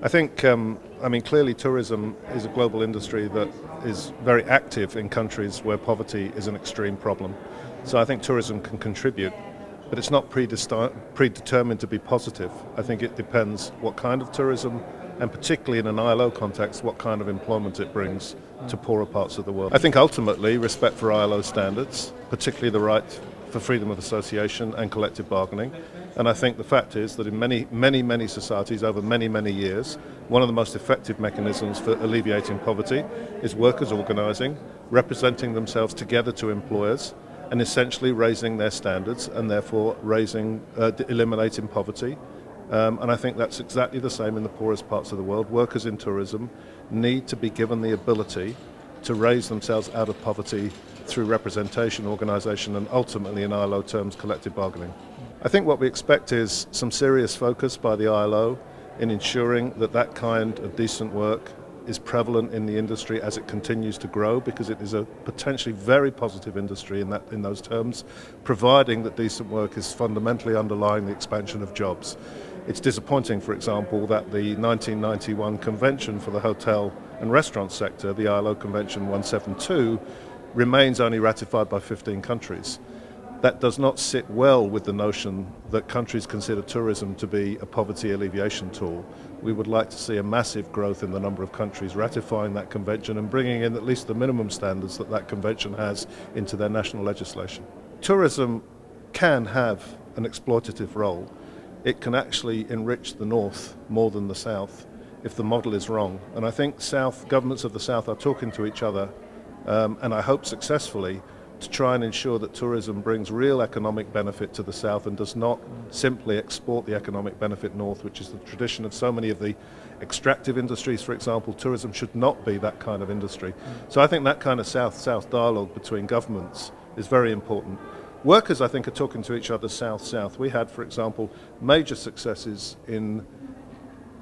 I think, clearly tourism is a global industry that is very active in countries where poverty is an extreme problem. So I think tourism can contribute, but it's not predetermined to be positive. I think it depends what kind of tourism, and particularly in an ILO context, what kind of employment it brings to poorer parts of the world. I think ultimately respect for ILO standards, particularly the right for freedom of association and collective bargaining. And I think the fact is that in many societies over many years, one of the most effective mechanisms for alleviating poverty is workers organising, representing themselves together to employers, and essentially raising their standards and therefore eliminating poverty. And I think that's exactly the same in the poorest parts of the world. Workers in tourism need to be given the ability to raise themselves out of poverty through representation, organisation, and ultimately in ILO terms, collective bargaining. I think what we expect is some serious focus by the ILO in ensuring that that kind of decent work is prevalent in the industry as it continues to grow, because it is a potentially very positive industry in those terms, providing that decent work is fundamentally underlying the expansion of jobs. It's disappointing, for example, that the 1991 Convention for the Hotel and Restaurant Sector, the ILO Convention 172, remains only ratified by 15 countries. That does not sit well with the notion that countries consider tourism to be a poverty alleviation tool. We would like to see a massive growth in the number of countries ratifying that convention and bringing in at least the minimum standards that that convention has into their national legislation. Tourism can have an exploitative role. It can actually enrich the North more than the South if the model is wrong. And I think governments of the South are talking to each other, and I hope successfully, to try and ensure that tourism brings real economic benefit to the South and does not simply export the economic benefit north, which is the tradition of so many of the extractive industries. For example, tourism should not be that kind of industry. So I think that kind of South-South dialogue between governments is very important. Workers, I think, are talking to each other South-South. We had, for example, major successes in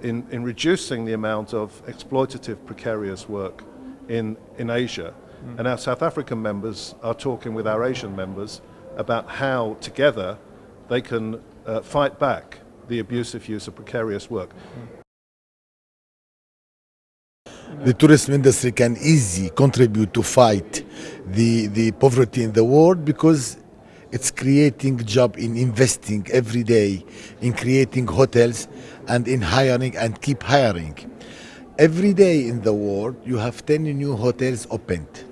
reducing the amount of exploitative, precarious work in Asia. And our South African members are talking with our Asian members about how together they can fight back the abusive use of precarious work. The tourism industry can easily contribute to fight the poverty in the world, because it's creating job in investing every day, in creating hotels and in hiring and keep hiring. Every day in the world you have 10 new hotels opened.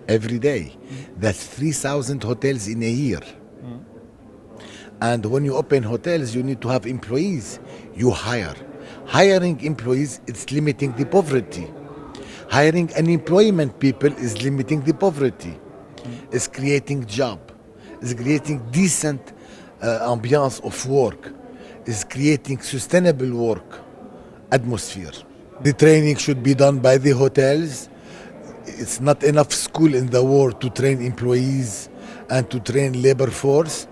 Every day. That's 3,000 hotels in a year. And when you open hotels, you need to have employees. You hire. Hiring employees is limiting the poverty. Hiring unemployment people is limiting the poverty. It's creating job. It's creating decent ambiance of work. It's creating sustainable work atmosphere. The training should be done by the hotels. It's not enough school in the world to train employees and to train labor force.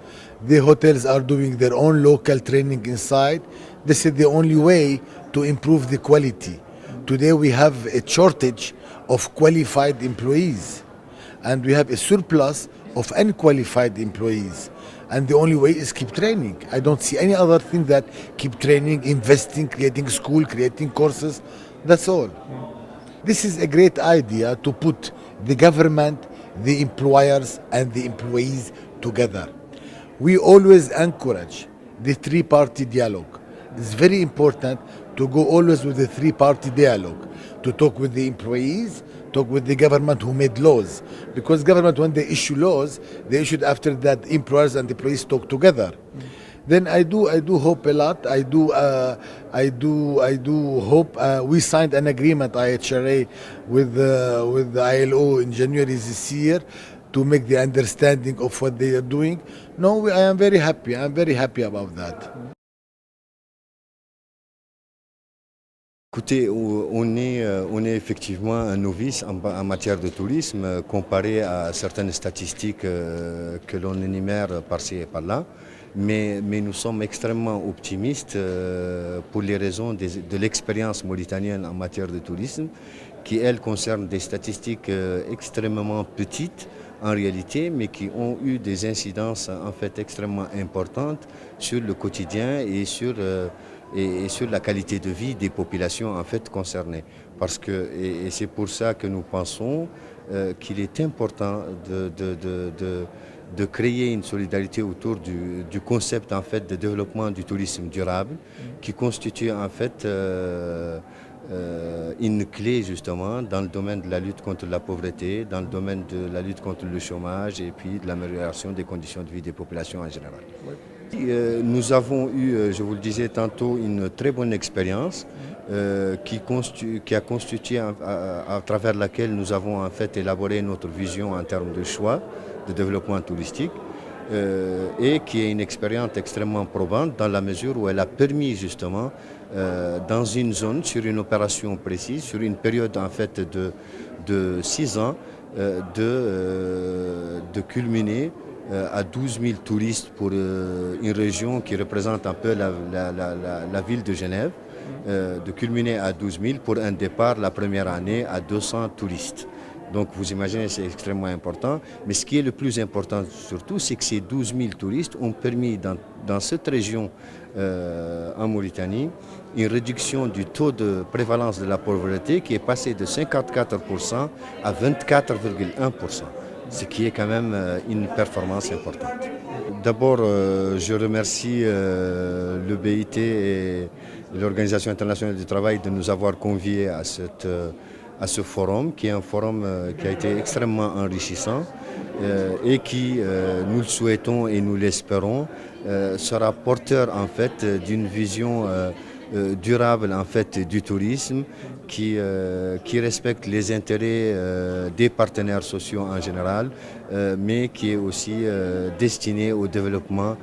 The hotels are doing their own local training inside. This is the only way to improve the quality. Today we have a shortage of qualified employees, and we have a surplus of unqualified employees. And the only way is keep training. I don't see any other thing that keep training, investing, creating school, creating courses. That's all. This is a great idea to put the government, the employers, and the employees together. We always encourage the three-party dialogue. It's very important to go always with the three-party dialogue, to talk with the employees, talk with the government who made laws. Because government, when they issue laws, they issued after that employers and employees talk together. Then I do hope a lot. I do hope we signed an agreement, IHRA, with the ILO in January this year, to make the understanding of what they are doing. No, I am very happy. I'm very happy about that. Écoutez, on est effectivement un novice en matière de tourisme comparé à certaines statistiques que l'on énumère par-ci et par-là. Mais nous sommes extrêmement optimistes pour les raisons de l'expérience mauritanienne en matière de tourisme, qui, elle, concerne des statistiques extrêmement petites en réalité, mais qui ont eu des incidences en fait extrêmement importantes sur le quotidien et sur et sur la qualité de vie des populations en fait concernées. Parce que, et c'est pour ça que nous pensons qu'il est important de créer une solidarité autour du concept en fait de développement du tourisme durable, qui constitue en fait une clé justement dans le domaine de la lutte contre la pauvreté, dans le domaine de la lutte contre le chômage et puis de l'amélioration des conditions de vie des populations en général. Nous avons eu, je vous le disais tantôt, une très bonne expérience qui a constitué à travers laquelle nous avons en fait élaboré notre vision en termes de choix de développement touristique et qui est une expérience extrêmement probante dans la mesure où elle a permis justement dans une zone, sur une opération précise, sur une période en fait de 6 ans, de culminer à 12 000 touristes pour une région qui représente un peu la ville de Genève, de culminer à 12 000 pour un départ la première année à 200 touristes. Donc vous imaginez, c'est extrêmement important. Mais ce qui est le plus important surtout, c'est que ces 12 000 touristes ont permis dans cette région en Mauritanie une réduction du taux de prévalence de la pauvreté qui est passé de 54% à 24,1%. Ce qui est quand même une performance importante. D'abord, je remercie le BIT et l'Organisation internationale du travail de nous avoir conviés à ce forum, qui est un forum qui a été extrêmement enrichissant et qui, nous le souhaitons et nous l'espérons, sera porteur en fait d'une vision durable en fait du tourisme qui respecte les intérêts des partenaires sociaux en général, mais qui est aussi destiné au développement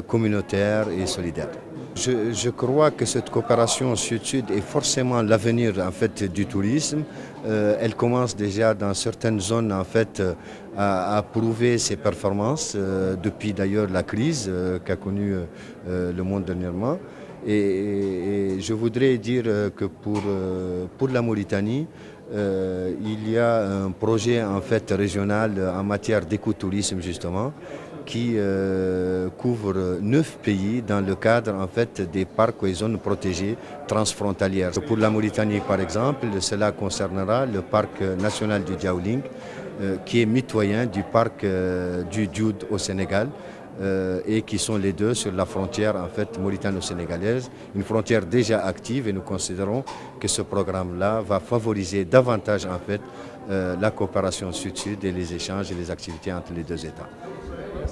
communautaire et solidaire. Je crois que cette coopération sud-sud est forcément l'avenir en fait du tourisme. Elle commence déjà dans certaines zones en fait à prouver ses performances depuis d'ailleurs la crise qu'a connue le monde dernièrement. Et je voudrais dire que pour la Mauritanie, il y a un projet en fait régional en matière d'écotourisme justement qui couvre 9 pays dans le cadre en fait des parcs et zones protégées transfrontalières. Pour la Mauritanie par exemple, cela concernera le parc national du Diaoling qui est mitoyen du parc du Djoud au Sénégal. Et qui sont les deux sur la frontière en fait mauritano-sénégalaise, une frontière déjà active, et nous considérons que ce programme-là va favoriser davantage en fait la coopération sud-sud et les échanges et les activités entre les deux États.